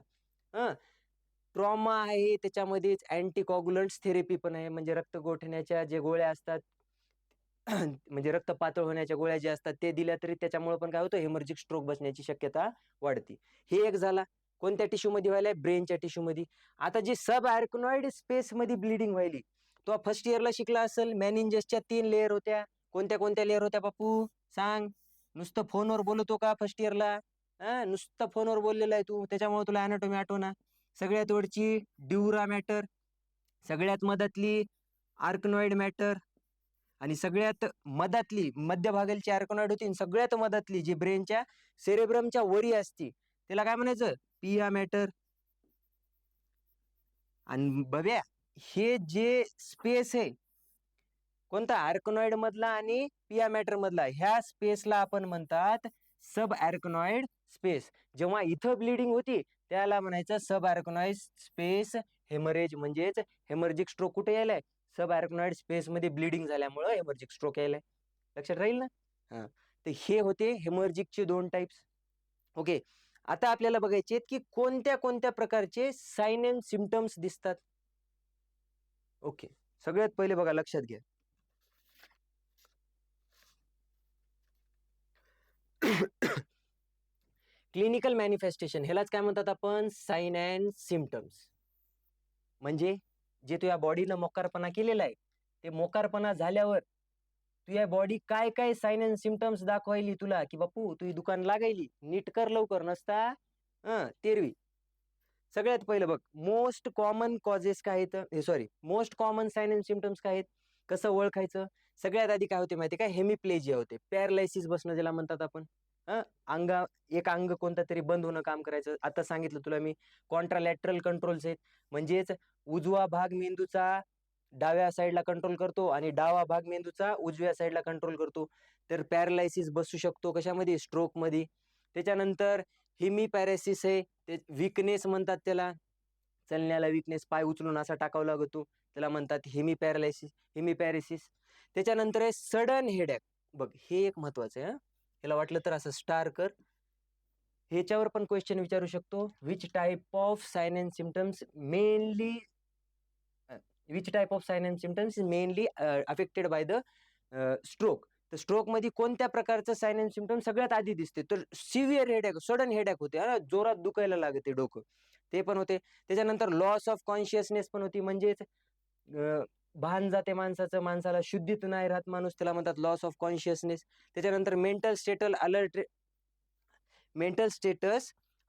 ट्रॉमा आहे, त्याच्यामध्येच अँटीकॉग्युलंट्स थेरपी पण आहे, म्हणजे रक्त गोठण्याच्या जे गोळ्या असतात म्हणजे रक्त पातळ होण्याच्या गोळ्या ज्या असतात ते दिल्या तरी त्याच्यामुळे पण काय होतं, हेमर्जिक स्ट्रोक बसण्याची शक्यता वाढते. हे एक झाला. कोणत्या टिश्यू मध्ये व्हायला, ब्रेनच्या टिश्यू मध्ये. आता जी सब आर्कनॉइड स्पेस मध्ये ब्लिडिंग व्हायली, तो फर्स्ट इयरला शिकला असेल, मॅनिंजसच्या 3 लेअर होत्या. कोणत्या कोणत्या लेअर होत्या बापू सांग. नुसतं फोनवर बोलतो का फर्स्ट इयरला? नुसतं फोनवर बोललेला आहे तू, त्याच्यामुळे तुला अॅनाटॉमी आठवना. सगळ्यात वरची ड्युरा मॅटर, सगळ्यात मधातली आर्कनॉइड मॅटर, आणि सगळ्यात मधातली मध्यभागाची आर्कनॉइड होती, सगळ्यात मधातली जी ब्रेनच्या सेरेब्रमच्या वरी असती त्याला काय म्हणायचं, पिया मॅटर. आणि बघ्या, हे जे स्पेस आहे कोणता, आर्कनॉइड मधला आणि पिया मॅटर मधला, ह्या स्पेसला आपण म्हणतात सब आर्कनॉइड स्पेस. जेव्हा इथं ब्लिडिंग होती त्याला म्हणायचं सब आर्कनॉइड स्पेस हेमरेज. म्हणजेच हेमर्जिक स्ट्रोक कुठे यायलाय, सब आर्कनॉइड स्पेस मध्ये ब्लिडिंग झाल्यामुळे हेमर्जिक स्ट्रोक यायलाय. लक्षात राहील ना. हा, तर हे होते हेमर्जिकचे 2 टाइप्स. ओके. आता आपल्याला बघायचे की कोणत्या कोणत्या प्रकारचे साइन अँड सिम्पटम्स दिसतात. ओके, सगळ्यात पहिले बघा, लक्षात घ्या. क्लिनिकल मॅनिफेस्टेशन, ह्यालाच काय म्हणतात आपण, साइन अँड सिम्पटम्स. म्हणजे जे तुझ्या बॉडीनं मोकारपणा केलेला आहे, ते मोकारपणा झाल्यावर तुझ्या बॉडी काय काय साइन अँड सिम्पटम्स दाखवायली तुला, की बापू तुझी दुकान लागायली, नीट कर लवकर, नसता तेरवी. सगळ्यात पहिलं बघ, मोस्ट कॉमन कॉजेस काय आहेत, sorry, most common sign and symptoms काय आहेत, कसं ओळखायचं. सगळ्यात आधी काय होते माहिती काय, हेमिप्लेजिया होते, पॅरालायसिस बसणं ज्याला म्हणतात आपण. एक अंग कोणतं तरी बंद होणं काम करायचं. आता सांगितलं तुला मी, कॉन्ट्रालॅटरल कंट्रोल्स आहेत, म्हणजेच उजवा भाग मेंदूचा डाव्या साईडला कंट्रोल करतो आणि डावा भाग मेंदूचा उजव्या साईडला कंट्रोल करतो. तर पॅरालायसिस बसू शकतो कशामध्ये, स्ट्रोक मध्ये. त्याच्यानंतर हिमीपॅरेसिस आहे, ते विकनेस म्हणतात त्याला, चलण्याला विकनेस, पाय उचलून असा टाकावा लागतो, त्याला म्हणतात हिमीपॅरेसिस. त्याच्यानंतर आहे सडन हेडॅक. बघ हे एक महत्वाचं आहे, याला वाटलं तर असं स्टार कर. ह्याच्यावर पण क्वेश्चन विचारू शकतो, which type of sine and symptoms mainly affected by the stroke. तर स्ट्रोक मध्ये कोणत्या प्रकारचं साइन अँड सिम्पटम सगळ्यात आधी दिसते, तर सिव्हिअर हेडॅक, सडन हेडॅक होते, जोरात दुखायला लागते डोकं, ते पण होते. त्याच्यानंतर लॉस ऑफ कॉन्शियसनेस पण होती, म्हणजेच भान जाते माणसाचं, माणसाला शुद्धीत नाही राहत माणूस, त्याला म्हणतात लॉस ऑफ कॉन्शियसनेस. त्याच्यानंतर mental status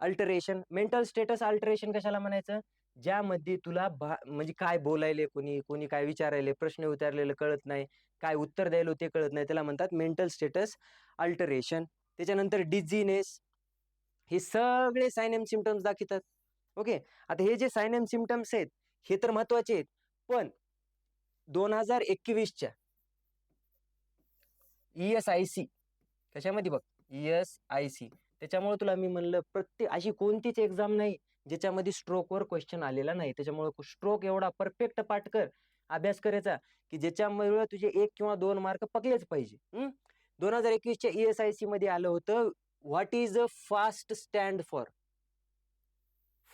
alteration. Mental status alteration कशाला म्हणायचं? ज्यामध्ये तुला म्हणजे काय बोलायले, कोणी कोणी काय विचारायले, प्रश्न विचारलेले कळत नाही, काय उत्तर द्यायला ते कळत नाही, त्याला म्हणतात मेंटल स्टेटस अल्टरेशन. त्याच्यानंतर डिझीनेस. हे सगळे साइन अँड सिम्पटम्स दाखवतात. ओके, आता हे जे साइन अँड सिम्पटम्स आहेत हे तर महत्वाचे आहेत, पण 2021च्या ESIC कशामध्ये बघ, ESIC, त्याच्यामुळे तुला मी म्हणलं प्रत्येक अशी कोणतीच एक्झाम नाही ज्याच्यामध्ये स्ट्रोकवर क्वेश्चन आलेला नाही. त्याच्यामुळे स्ट्रोक एवढा परफेक्ट पाठ कर, अभ्यास करायचा की ज्याच्यामुळे तुझे 1 किंवा 2 मार्क पकलेच पाहिजे. 2021च्या ESIC मध्ये आलं होतं, what is a fast stand for.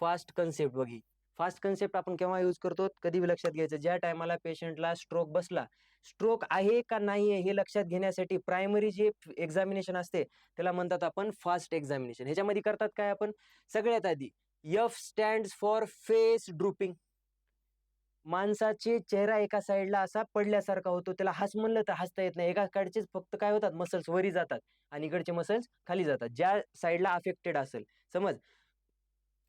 Fast concept बघी. फास्ट कन्सेप्ट आपण केव्हा यूज करतो, कधी लक्षात घ्यायचं, ज्या टायमाला पेशंटला स्ट्रोक बसला, स्ट्रोक आहे का नाही हे लक्षात घेण्यासाठी प्रायमरी जे एक्झामिनेशन असते त्याला म्हणतात आपण फास्ट एक्झामिनेशन. ह्याच्यामध्ये करतात काय आपण, सगळ्यात आधी F स्टँड्स फॉर फेस ड्रुपिंग. माणसाचे चेहरा एका साईडला असा पडल्यासारखा होतो, त्याला हस म्हणलं तर हसता येत नाही, एका कडचेच फक्त काय होतात, मसल्स वरी जातात आणि इकडचे मसल्स खाली जातात, ज्या साईडला अफेक्टेड असेल. समज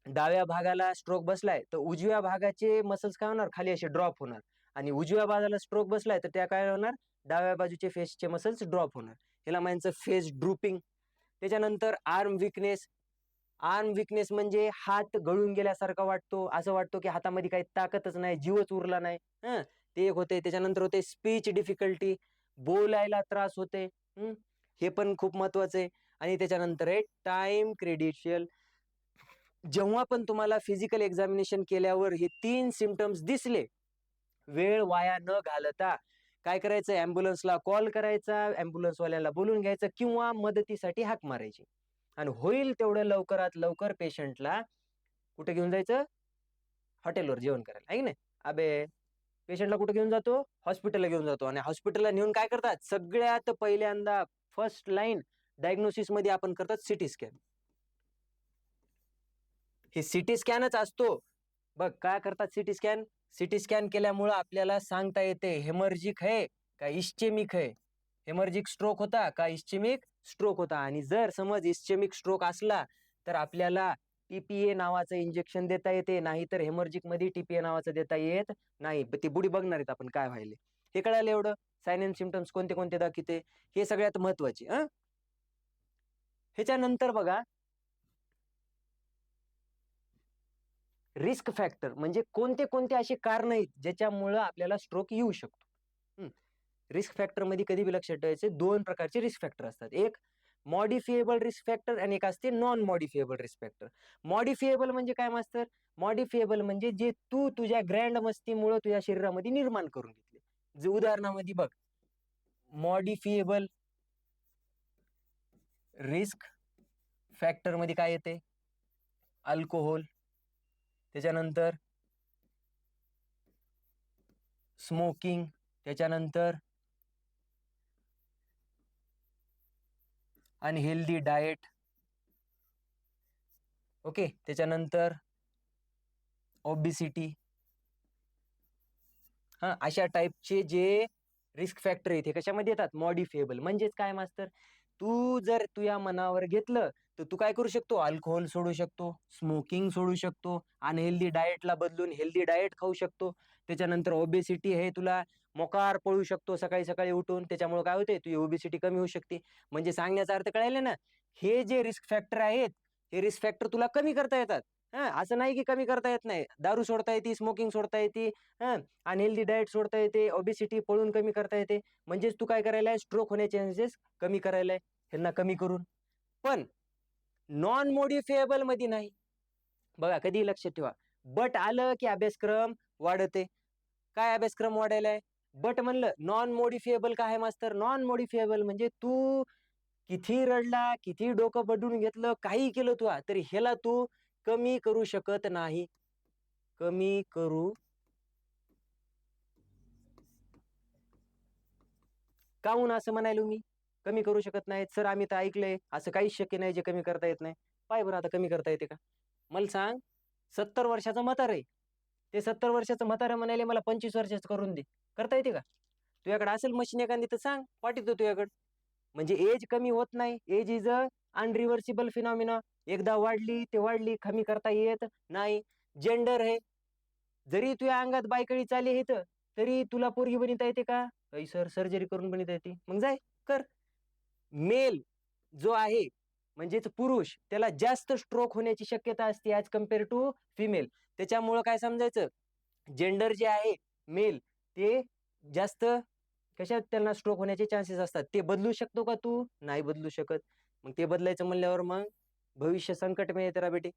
डाव्या भागाला स्ट्रोक बसलाय तर उजव्या भागाचे मसल्स काय होणार, खाली असे ड्रॉप होणार, आणि उजव्या बाजूला स्ट्रोक बसलाय तर त्या काय होणार, डाव्या बाजूचे फेसचे मसल्स ड्रॉप होणार. ह्याला म्हणायचं फेस ड्रुपिंग. त्याच्यानंतर आर्म विकनेस. आर्म विकनेस म्हणजे हात गळून गेल्यासारखा वाटतो, असं वाटतो की हातामध्ये काही ताकदच नाही, जीवच उरला नाही. ते एक होते. त्याच्यानंतर होते स्पीच डिफिकल्टी, बोलायला त्रास होते. हे पण खूप महत्वाचं आहे. आणि त्याच्यानंतर आहे टाइम क्रेडिशियल. जेव्हा पण तुम्हाला फिजिकल एक्झामिनेशन केल्यावर हे 3 सिम्पटम्स दिसले, वेळ वाया न घालता काय करायचं, ऍम्ब्युलन्सला कॉल करायचा, ऍम्ब्युलन्सवाल्याला बोलून घ्यायचं किंवा मदतीसाठी हाक मारायची, आणि होईल तेवढं लवकरात लवकर पेशंटला कुठे घेऊन जायचं, हॉटेलवर जेवण करायला, आहे की नाही. अबे पेशंटला कुठे घेऊन जातो, हॉस्पिटलला घेऊन जातो, आणि हॉस्पिटलला नेऊन काय करतात, सगळ्यात पहिल्यांदा फर्स्ट लाईन डायग्नोसिस मध्ये आपण करतात सिटी स्कॅन. हे सिटी स्कॅनच असतो बघ. काय करतात सिटी स्कॅन, सिटी स्कॅन केल्यामुळं आपल्याला सांगता येते हेमर्जिक आहे का इस्चेमिक आहे, हेमर्जिक स्ट्रोक होता का इस्चेमिक स्ट्रोक होता. आणि जर समज इस्चेमिक स्ट्रोक असला तर आपल्याला TPA नावाचं इंजेक्शन देता येते, नाहीतर हेमर्जिक मध्ये TPA नावाचं देता येत नाही. ती बुडी बघणार आहेत आपण काय व्हायले. हे कळालं एवढं, साइन अँड सिम्पटम्स कोणते कोणते दाखवते, हे सगळ्यात महत्वाचे. ह्याच्यानंतर बघा, रिस्क फॅक्टर म्हणजे कोणते कोणते असे कारण आहेत ज्याच्यामुळं आपल्याला स्ट्रोक येऊ शकतो. रिस्क फॅक्टर मध्ये कधी बी लक्षात ठेवायचे 2 प्रकारचे रिस्क फॅक्टर असतात, एक मॉडिफिएबल रिस्क फॅक्टर आणि एक असते non modifiable risk factor. Modifiable म्हणजे काय मास्तर, मॉडिफिएबल म्हणजे जे तू तुझ्या ग्रँड मस्तीमुळे तुझ्या शरीरामध्ये निर्माण करून घेतले. जे उदाहरणामध्ये बघ, मॉडिफिएबल रिस्क फॅक्टर मध्ये काय येते, अल्कोहोल, त्याच्यानंतर स्मोकिंग, त्याच्यानंतर अनहेल्दी डाएट. ओके, त्याच्यानंतर ओबिसिटी. अशा टाईपचे जे रिस्क फॅक्टर आहेत हे कशामध्ये येतात, मॉडिफिएबल. म्हणजेच काय मास्तर, तू जर तुझ्या मनावर घेतलं तर तू काय करू शकतो, अल्कोहोल सोडू शकतो, स्मोकिंग सोडू शकतो, अनहेल्दी डाएटला बदलून हेल्दी डाएट खाऊ शकतो. त्याच्यानंतर ओबेसिटी हे तुला मोकार पळू शकतो सकाळी सकाळी उठून, त्याच्यामुळे काय होते, तुझी ओबेसिटी कमी होऊ शकते. म्हणजे सांगण्याचा अर्थ कळायला ना, हे जे रिस्क फॅक्टर आहेत हे रिस्क फॅक्टर तुला कमी करता येतात. असं नाही की कमी करता येत नाही, दारू सोडता येते, स्मोकिंग सोडता येते, अनहेल्दी डाएट सोडता येते, ओबेसिटी पळून कमी करता येते. म्हणजेच तू काय करायला, स्ट्रोक होण्याचे चान्सेस कमी करायला, ह्यांना कमी करून. पण नॉन मॉडिफिएबल मध्ये नाही बघा, कधी लक्षात ठेवा, बट आलं की अभ्यासक्रम वाढते. काय अभ्यासक्रम वाढायलाय, बट म्हणलं. नॉन मॉडिफिएबल काय आहे मास्तर, नॉन मॉडिफिएबल म्हणजे तू किती रडला, किती डोकं बडून घेतलं, काही केलं तू तरी ह्याला तू कमी करू शकत नाही, कमी करू. काहून असं म्हणायलो मी, कमी करू शकत नाही सर, आम्ही तर ऐकलंय असं काहीच शक्य नाही जे कमी करता येत नाही. पाय बरं आता कमी करता येते का, मला सांग. 70 वर्षाचा म्हातार आहे, ते 70 वर्षाचं म्हातारा म्हणाले मला 25 वर्षाचं करून दे, करता येते का? तुझ्याकडे असेल मशीन एखादी तर सांग, पाठवतो तुझ्याकडे. म्हणजे एज कमी होत नाही. Age is a irreversible phenomena. एकदा वाढली ते वाढली, कमी करता येत नाही. जेंडर आहे, जरी तुझ्या अंगात बायकळी चाली आहे तरी तुला पोरगी बनवता येते का? सर सर्जरी करून बनवता येते, मग जाय कर. मेल जो आहे म्हणजेच पुरुष, त्याला जास्त स्ट्रोक होण्याची शक्यता असते ऍज कम्पेअर टू फिमेल. त्याच्यामुळं काय समजायचं, जेंडर जे आहे मेल, ते जास्त कशात त्यांना स्ट्रोक होण्याचे चान्सेस असतात. ते बदलू शकतो का तू? नाही बदलू शकत. मग ते बदलायचं म्हणल्यावर मग भविष्य संकट में तेरा बेटे.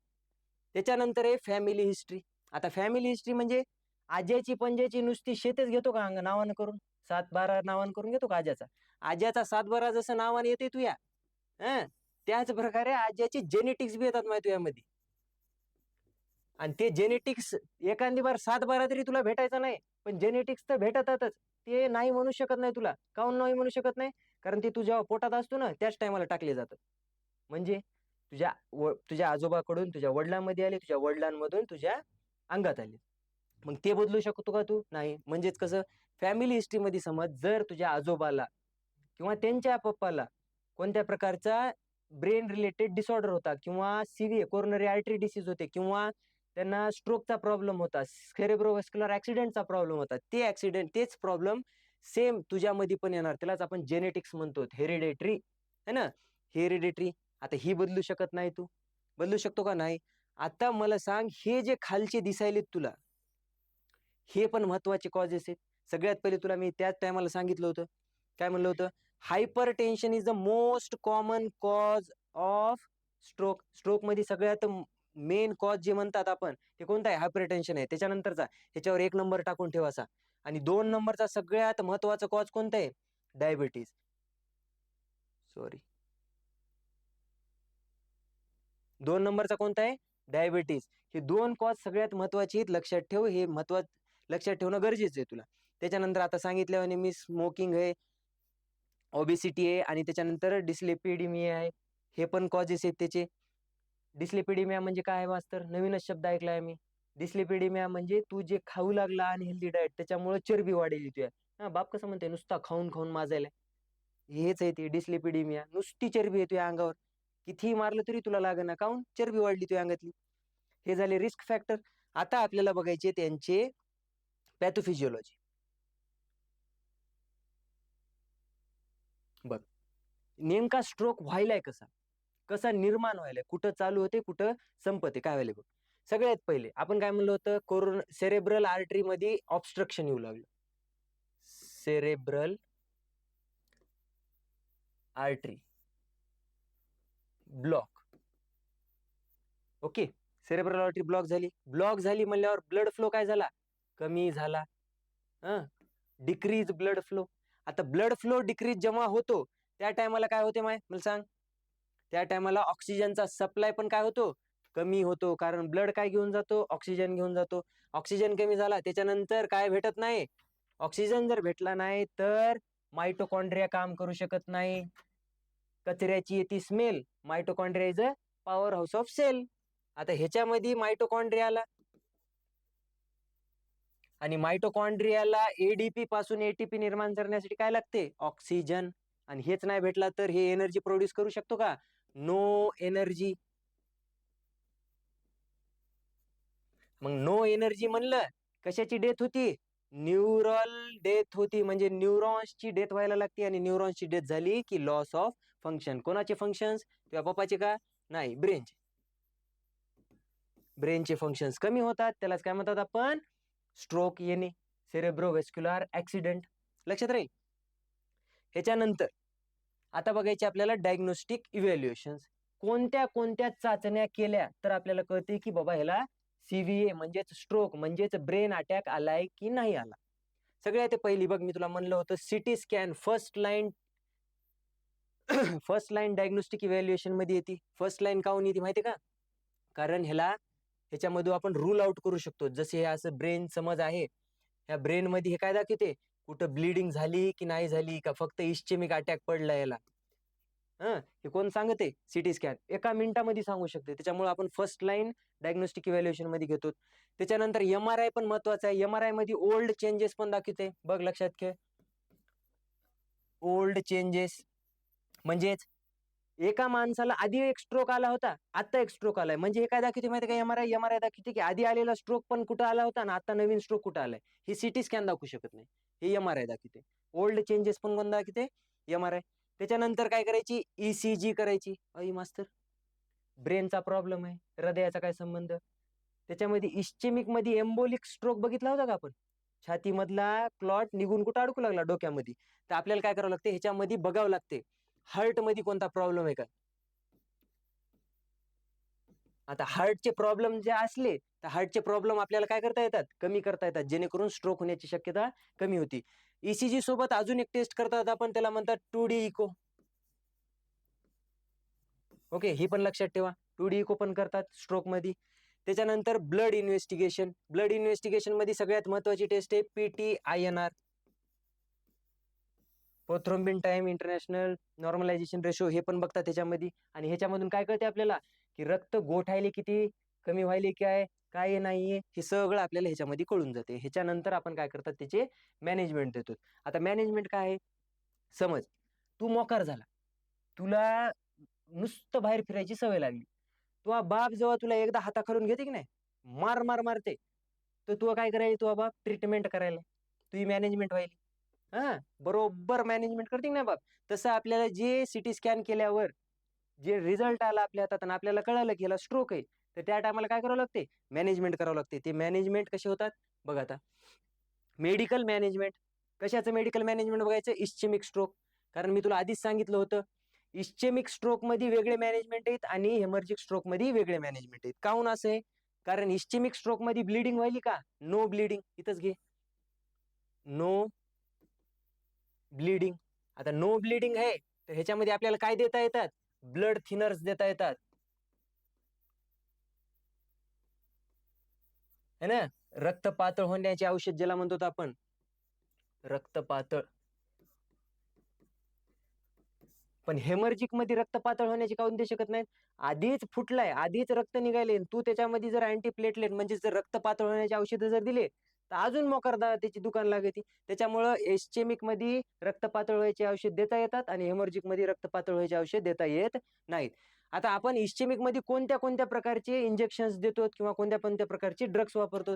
त्याच्यानंतर आहे फॅमिली हिस्ट्री. आता फॅमिली हिस्ट्री म्हणजे आज्याची पंजाची नुसती शेतच घेतो का नावानं करून, 7-12 नावानं करून घेतो का आज्याचा? आज्याचा 7-12 जसं नावाने येते तुया, हं, त्याच प्रकारे आज्याची जेनेटिक्स बी येतात माहिती यामध्ये. आणि ते जेनेटिक्स एखादी बार 7-12 तरी तुला भेटायचं नाही, पण जेनेटिक्स तर भेटतातच. ते नाही म्हणू शकत नाही तुला. काऊन नाही म्हणू शकत नाही? कारण ते तू जेव्हा पोटात असतो ना त्याच टायमाला टाकले जातं. म्हणजे तुझ्या आजोबाकडून तुझ्या वडिलांमध्ये आले, तुझ्या वडिलांमधून तुझ्या अंगात आले. मग ते बदलू शकतो का तू? नाही. म्हणजेच कसं, फॅमिली हिस्ट्रीमध्ये समज जर तुझ्या आजोबाला किंवा त्यांच्या पप्पाला कोणत्या प्रकारचा ब्रेन रिलेटेड डिसऑर्डर होता, किंवा सीव्ही कोरोनरी आर्टरी डिसीज होते, किंवा त्यांना स्ट्रोकचा प्रॉब्लेम होता, सेरेब्रोव्हास्क्युलर ऍक्सिडेंटचा प्रॉब्लेम होता, ते ऍक्सिडेंट तेच प्रॉब्लेम सेम तुझ्यामध्ये पण येणार. त्यालाच आपण जेनेटिक्स म्हणतो, हेरिडेटरी है ना, हेरिडेटरी. आता ही बदलू शकत नाही तू. बदलू शकतो का? नाही. आता मला सांग, हे जे खालचे दिसायलेत तुला, हे पण महत्वाचे कॉजेस आहेत. सगळ्यात पहिले तुला मी त्याच टायमाला सांगितलं होतं, काय म्हणलं होतं? Hyper tension is the most common cause of stroke. Stroke मध्ये सगळ्यात मेन कॉज जे म्हणतात आपण, ते कोणता आहे? हायपर टेन्शन आहे. त्याच्यानंतरचा ह्याच्यावर 1 नंबर टाकून ठेवासा. आणि 2 नंबरचा सगळ्यात महत्वाचा कॉज कोणता आहे? डायबिटीज. सॉरी, 2 नंबरचा कोणता आहे? डायबिटीज. हे 2 कॉज सगळ्यात महत्वाचे आहेत, लक्षात ठेव. हे लक्षात ठेवणं गरजेचं आहे तुला. त्याच्यानंतर आता सांगितल्याने मी स्मोकिंग आहे, ओबेसिटी आहे, आणि त्याच्यानंतर डिस्लिपिडिमिया आहे. हे पण कॉजेस आहेत त्याचे. डिस्लिपिडिमिया म्हणजे काय मास्तर? नवीनच शब्द ऐकलाय मी. डिस्लिपिडिमिया म्हणजे तू जे खाऊ लागला अनहेल्दी डाएट, त्याच्यामुळे चरबी वाढेल तुझ्या. हा, बाप कसं म्हणते, नुसता खाऊन खाऊन माजायला. हेच आहे ते डिस्लिपिडिमिया. नुसती चरबी आहे तुझ्या अंगावर, कितीही मारलं तरी तुला लागेना. काऊन? चरबी वाढली तुझ्या अंगातली. हे झाले रिस्क फॅक्टर. आता आपल्याला बघायचे त्यांचे पॅथोफिजिओलॉजी. बघ, नेमका स्ट्रोक व्हायलाय कसा, कसा निर्माण व्हायलाय, कुठं चालू होते, कुठं संपते, काय व्हायला बघ. सगळ्यात पहिले आपण काय म्हणलं होतं? सेरेब्रल आर्टरी मध्ये ऑब्स्ट्रक्शन येऊ लागलं. Cerebral artery block. Okay, cerebral artery block झाली म्हणल्यावर ब्लड फ्लो काय झाला? कमी झाला. Decrease blood flow. आता ब्लड फ्लो डिक्रीज जेव्हा होतो, त्या टायमाला काय होते मला सांग? त्या टायमाला ऑक्सिजनचा सप्लाय पण काय होतो? कमी होतो. कारण ब्लड काय घेऊन जातो? ऑक्सिजन घेऊन जातो. ऑक्सिजन कमी झाला, त्याच्यानंतर काय भेटत नाही? ऑक्सिजन जर भेटला नाही तर माइटोकॉन्ड्रिया काम करू शकत नाही. कचऱ्याची येते smell. Mitochondria is a power house of cell. आता ह्याच्यामध्ये माइटोकॉन्ड्रियाला आणि माइटोकॉन्ड्रियाला एडीपी पासून एटीपी निर्माण करण्यासाठी काय लागते? ऑक्सिजन. आणि हेच नाही भेटला तर हे एनर्जी प्रोड्यूस करू शकतो का? No energy. मग नो एनर्जी म्हणलं, कशाची डेथ होती? न्यूरल डेथ होती. म्हणजे न्यूरॉन्सची डेथ व्हायला लागते, आणि न्यूरॉन्सची डेथ झाली की लॉस ऑफ फंक्शन. कोणाचे फंक्शन्स? तुझ्या पप्पाचे का? नाही, ब्रेनचे. ब्रेनचे फंक्शन्स कमी होतात, त्यालाच काय म्हणतात आपण? स्ट्रोक येणे, सेरेब्रोव्हेस्क्युलर ऍक्सिडेंट. लक्षात राहील. ह्याच्यानंतर आता बघायचे आपल्याला डायग्नोस्टिक इव्हॅल्युएशन. कोणत्या कोणत्या चाचण्या केल्या तर आपल्याला कळते की बाबा ह्याला सीव्हीए म्हणजेच स्ट्रोक म्हणजेच ब्रेन अटॅक आलाय की नाही आला. सगळ्यात पहिली बघ, मी तुला म्हणलं होतं CT scan first line. First line diagnostic evaluation मध्ये येते. फर्स्ट लाईन काऊन येते माहिती का? कारण ह्याच्यामधून आपण रूल आउट करू शकतो. जसे हे असं ब्रेन समज आहे, ह्या ब्रेन मध्ये हे काय दाखवते? कुठं ब्लिडिंग झाली की नाही झाली, का फक्त इस्चेमिक अटॅक पडला याला. हे कोण सांगते? सिटी स्कॅन एका मिनिटामध्ये सांगू शकते. त्याच्यामुळे आपण फर्स्ट लाईन डायग्नोस्टिक इव्हॅल्युएशन मध्ये घेतो. त्याच्यानंतर MRI पण महत्वाचा आहे. MRI मध्ये ओल्ड चेंजेस पण दाखवते. बघ लक्षात घे, ओल्ड चेंजेस म्हणजेच एका माणसाला आधी एक स्ट्रोक आला होता, आता एक स्ट्रोक आलाय. म्हणजे हे काय दाखवते माहिती का? एमआरआय दाखवते की आधी आलेला स्ट्रोक पण कुठं आला होता आणि आता नवीन स्ट्रोक कुठं आलाय. हे सिटी स्कॅन दाखवू शकत नाही, हे MRI दाखवते. ओल्ड चेंजेस पण कोण दाखवते? MRI. त्याच्यानंतर काय करायची? ECG करायची. मास्तर, ब्रेनचा प्रॉब्लेम आहे, हृदयाचा काय संबंध? त्याच्यामध्ये इस्चेमिक मध्ये एम्बोलिक स्ट्रोक बघितला होता का आपण? छातीमधला क्लॉट निघून कुठं अडकू लागला? डोक्यामध्ये. तर आपल्याला काय करावं लागते? ह्याच्यामध्ये बघावं लागते हार्ट मध्ये कोणता प्रॉब्लेम आहे का. आता हार्टचे प्रॉब्लेम जे असले तर हार्टचे प्रॉब्लेम आपल्याला काय करता येतात? कमी करता येतात, जेणेकरून स्ट्रोक होण्याची शक्यता कमी होती. ECG सोबत अजून एक टेस्ट करतात आपण, त्याला म्हणतात 2D इको. ओके, ही पण लक्षात ठेवा. 2D इको पण करतात स्ट्रोक मध्ये. त्याच्यानंतर ब्लड इन्व्हेस्टिगेशन. ब्लड इन्व्हेस्टिगेशन मध्ये सगळ्यात महत्वाची टेस्ट आहे PTINR, prothrombin time international normalization ratio. हे पण बघतात त्याच्यामध्ये. आणि ह्याच्यामधून काय कळते आपल्याला? की रक्त गोठायले किती, कमी व्हायले काय नाहीये, हे सगळं आपल्याला ह्याच्यामध्ये कळून जाते. ह्याच्यानंतर आपण काय करतात? त्याचे मॅनेजमेंट देतो. आता मॅनेजमेंट काय आहे? समज तू मोकार झाला, तुला नुसतं बाहेर फिरायची सवय लागली. तुझा बाप जेव्हा तुला एकदा हाताखालून घेते की नाही, मार मार मारते, तर तू काय करायला? तुझा बाप ट्रीटमेंट करायला, तुझी मॅनेजमेंट व्हायली. बरोबर मॅनेजमेंट करते की नाही बाप? तसं आपल्याला जे सिटी स्कॅन केल्यावर जे रिझल्ट आला आपल्या हातात आणि आपल्याला कळालं की याला स्ट्रोक आहे, तर त्या टायमाला काय करावं लागते? मॅनेजमेंट करावं लागते. ते मॅनेजमेंट कसे होतात बघ आता. Medical management. कशाचं मेडिकल मॅनेजमेंट बघायचं? Ischaemic stroke. कारण मी तुला आधीच सांगितलं होतं, इस्चेमिक स्ट्रोक मध्ये वेगळे मॅनेजमेंट आहेत आणि हेमर्जिक स्ट्रोक मध्ये वेगळे मॅनेजमेंट आहेत. काऊन असं आहे? कारण इस्चेमिक स्ट्रोक मध्ये ब्लिडिंग व्हायली का? No bleeding. इथंच घे, नो ब्लिडिंग. आता नो ब्लिडिंग आहे, तर ह्याच्यामध्ये आपल्याला काय देता येतात? ब्लड थिनर्स देता येतात, है ना. रक्त पातळ होण्याचे औषध ज्याला म्हणतो आपण रक्त पातळ. पण हेमर्जिक मध्ये रक्त पातळ होण्याचे काऊन देऊ शकत नाहीत? आधीच फुटलाय, आधीच रक्त निघाले, तू त्याच्यामध्ये जर अँटीप्लेटलेट म्हणजे जर रक्त पातळ होण्याचे औषध जर दिले, तर अजून मोकरदा त्याची दुकान लागते. त्याच्यामुळं एस्चेमिक मध्ये रक्त पातळ व्हायचे औषध देता येतात आणि हेमर्जिक मध्ये रक्त पातळ व्हायचे औषध देता येत नाहीत. आता आपण इस्चेमिक मध्ये कोणत्या कोणत्या प्रकारचे इंजेक्शन देतो किंवा कोणत्या कोणत्या प्रकारचे ड्रग्स वापरतो?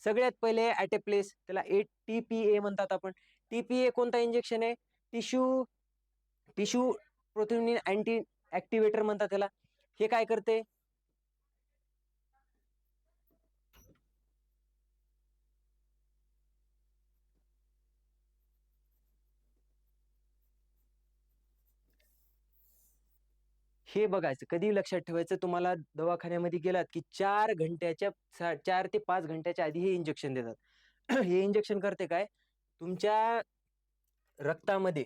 सगळ्यात पहिले ऍटेप्लेस, त्याला TPA म्हणतात आपण. TPA कोणता इंजेक्शन आहे? टिश्यू टिश्यू प्रोथिन अँटी ऍक्टिव्हेटर म्हणतात त्याला. हे काय करते? हे बघायचं, कधी लक्षात ठेवायचं, तुम्हाला दवाखान्यामध्ये गेलात की 4 ते 5 घंट्याच्या आधी हे इंजेक्शन देतात. हे इंजेक्शन करते काय? तुमच्या रक्तामध्ये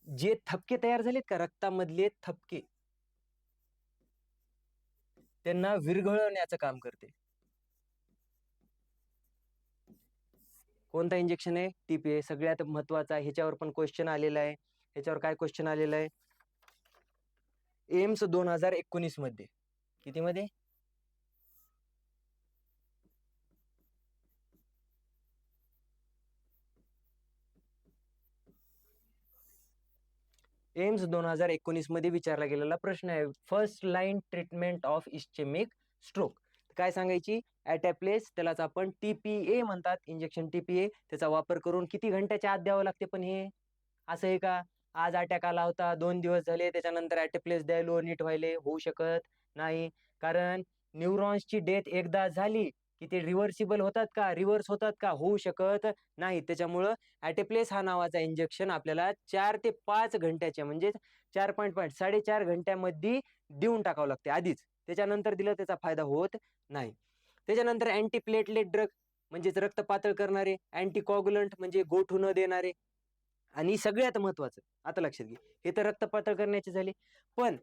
जे थपके तयार झालेत का, रक्तामधले थपके, त्यांना विरघळवण्याचं काम करते. कोणता इंजेक्शन आहे? TPA. सगळ्यात महत्वाचा. ह्याच्यावर पण क्वेश्चन आलेला आहे. ह्याच्यावर काय क्वेश्चन आलेला आहे? एम्स 2019 मध्ये. किती मध्ये? एम्स 2019 मध्ये विचारला गेलेला प्रश्न आहे. First line treatment of ischaemic stroke काय सांगायची? ऍटॅप्लेस, त्यालाच आपण TPA म्हणतात, इंजेक्शन TPA. त्याचा वापर करून किती घंट्याच्या आत द्यावं लागते? पण हे असं आहे का आज अटॅक आला होता, 2 दिवस झाले, त्याच्यानंतर ऍटॅप्लेस द्यायलो नीट व्हायले? होऊ शकत नाही. कारण न्यूरॉन्सची डेथ एकदा झाली की ते रिव्हर्सिबल होतात का? रिव्हर्स होतात का? होऊ शकत नाही. त्याच्यामुळं ऍटेप्लेस हा नावाचा इंजेक्शन आपल्याला 4 ते 5 घंट्याच्या म्हणजे 4.5 साडेचार घंट्यामध्ये देऊन टाकावं लागते आधीच. त्याच्यानंतर दिलं त्याचा फायदा होत नाही. त्याच्यानंतर अँटीप्लेटलेट ड्रग म्हणजेच रक्त पातळ करणारे, अँटीकॉग्युलंट म्हणजे गोठू न देणारे, आणि सगळ्यात महत्वाचं आता लक्षात घे, हे तर रक्त पातळ करण्याचे झाले. पण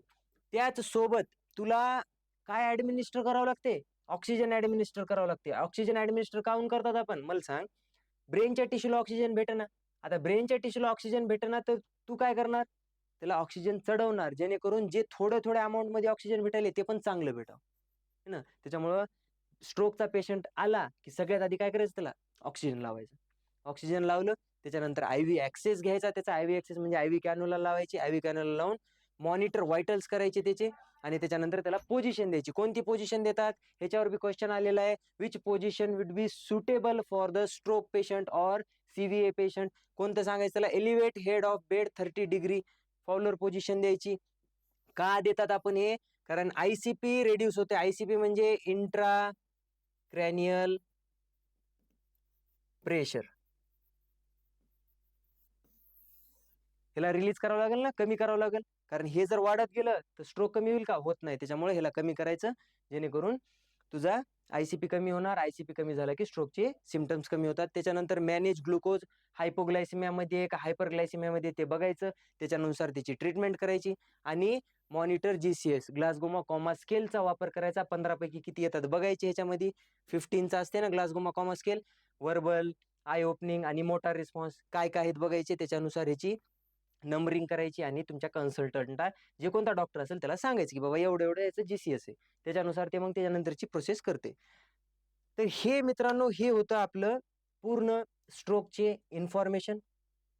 त्याच सोबत तुला काय ऍडमिनिस्टर करावं लागते? ऑक्सिजन ऍडमिनिस्टर करावं लागते. ऑक्सिजन ऍडमिनिस्टर काऊन करतात आपण? मला सांग. ब्रेनच्या टिश्यूला ऑक्सिजन भेटेना, आता ब्रेनच्या टिश्यूला ऑक्सिजन भेटणार तर तू काय करणार, त्याला ऑक्सिजन चढवणार, जेणेकरून जे थोड्या थोड्या अमाऊंट मध्ये ऑक्सिजन भेटायले ते पण चांगलं भेटावं, है ना. त्याच्यामुळं स्ट्रोकचा पेशंट आला की सगळ्यात आधी काय करायचं, त्याला ऑक्सिजन लावायचं. ऑक्सिजन लावलं, त्याच्यानंतर आयव्ही ऍक्सेस घ्यायचा, त्याचा आयव्ही ऍक्सेस म्हणजे आयव्ही कॅन्युला लावायची, आयव्ही कॅन्युला लावून मॉनिटर व्हायटल्स करायचे त्याचे, आणि त्याच्यानंतर त्याला पोझिशन द्यायची. कोणती पोझिशन देतात ह्याच्यावर बी क्वेश्चन आलेला आहे, which position would be suitable for the stroke patient or CVA patient. कोणतं सांगायचं त्याला, elevate head of bed 30 degree, Fowler position द्यायची. का देतात आपण हे, कारण आयसीपी रेड्यूस होते. आयसीपी म्हणजे इंट्रा क्रॅनियल प्रेशर, ह्याला रिलीज करावं लागेल ना, कमी करावं लागेल. कारण हे जर वाढत गेलं तर स्ट्रोक कमी होईल का, होत नाही. त्याच्यामुळे ह्याला कमी करायचं, जेणेकरून तुझा आयसीपी कमी होणार. आयसीपी कमी झाला की स्ट्रोकचे सिमटम्स कमी होतात. त्याच्यानंतर मॅनेज ग्लुकोज, हायपोग्लायसिमियामध्ये का हायपरग्लायसिमियामध्ये ते बघायचं, त्याच्यानुसार त्याची ट्रीटमेंट करायची. आणि मॉनिटर जीसीएस, ग्लासगोमा कॉमा स्केलचा वापर करायचा. 15 पैकी किती येतात बघायचे. ह्याच्यामध्ये 15चा असते ना ग्लासगोमा coma scale. Verbal, eye opening आणि मोटार रिस्पॉन्स काय काय आहेत बघायचे. त्याच्यानुसार ह्याची नंबरिंग करायची आणि तुमच्या कन्सल्टंटला, जे कोणता डॉक्टर असेल त्याला सांगायचं की बाबा एवढं एवढं याचं जीसीएस आहे. त्याच्यानुसार ते मग त्याच्यानंतरची प्रोसेस करते. तर हे मित्रांनो, हे होतं आपलं पूर्ण स्ट्रोकचे इन्फॉर्मेशन.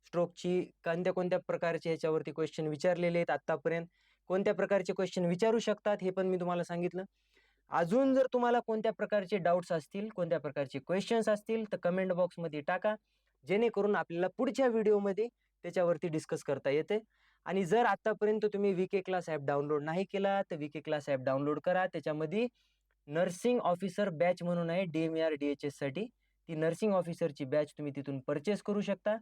स्ट्रोकची कोणत्या कोणत्या प्रकारचे याच्यावरती क्वेश्चन विचारलेले आहेत आतापर्यंत, कोणत्या प्रकारचे क्वेश्चन विचारू शकतात हे पण मी तुम्हाला सांगितलं. अजून जर तुम्हाला कोणत्या प्रकारचे डाऊट्स असतील, कोणत्या प्रकारचे क्वेश्चन्स असतील तर कमेंट बॉक्समध्ये टाका, जेणेकरून आपल्याला पुढच्या व्हिडिओमध्ये त्याच्यावरती डिस्कस करता येते. आणि जर आतापर्यंत तुम्ही VK क्लास ॲप डाउनलोड नाही केला तर VK क्लास ॲप डाउनलोड करा. त्याच्यामध्ये नर्सिंग ऑफिसर बॅच म्हणून आहे DMER DHS साठी. ती नर्सिंग ऑफिसरची बॅच तुम्ही तिथून परचेस करू शकता,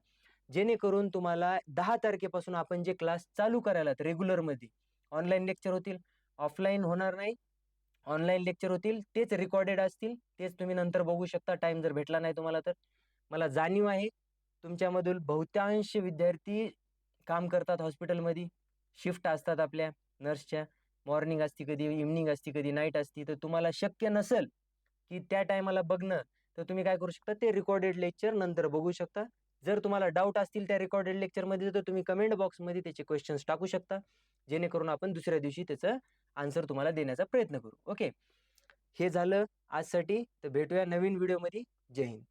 जेणेकरून तुम्हाला 10 तारखेपासून आपण जे क्लास चालू करायला रेग्युलरमध्ये ऑनलाईन लेक्चर होतील, ऑफलाईन होणार नाही, ऑनलाईन लेक्चर होतील. तेच रेकॉर्डेड असतील, तेच तुम्ही नंतर बघू शकता टाइम जर भेटला नाही तुम्हाला तर. मला जाणीव आहे तुमच्यामधील बहुतांश विद्यार्थी काम करतात हॉस्पिटलमध्ये, शिफ्ट असतात आपल्या नर्सच्या, मॉर्निंग असती, कधी इव्हनिंग असती, कधी नाईट असती. तर तुम्हाला शक्य नसेल की त्या टायमाला बघणं, तर तुम्ही काय करू शकता, ते रेकॉर्डेड लेक्चर नंतर बघू शकता. जर तुम्हाला डाऊट असतील त्या रेकॉर्डेड लेक्चरमध्ये तर तुम्ही कमेंट बॉक्समध्ये त्याचे क्वेश्चन्स टाकू शकता, जेणेकरून आपण दुसऱ्या दिवशी त्याचं आन्सर तुम्हाला देण्याचा प्रयत्न करू. ओके, हे झालं आजसाठी. तर भेटूया नवीन व्हिडिओमध्ये. जय हिंद.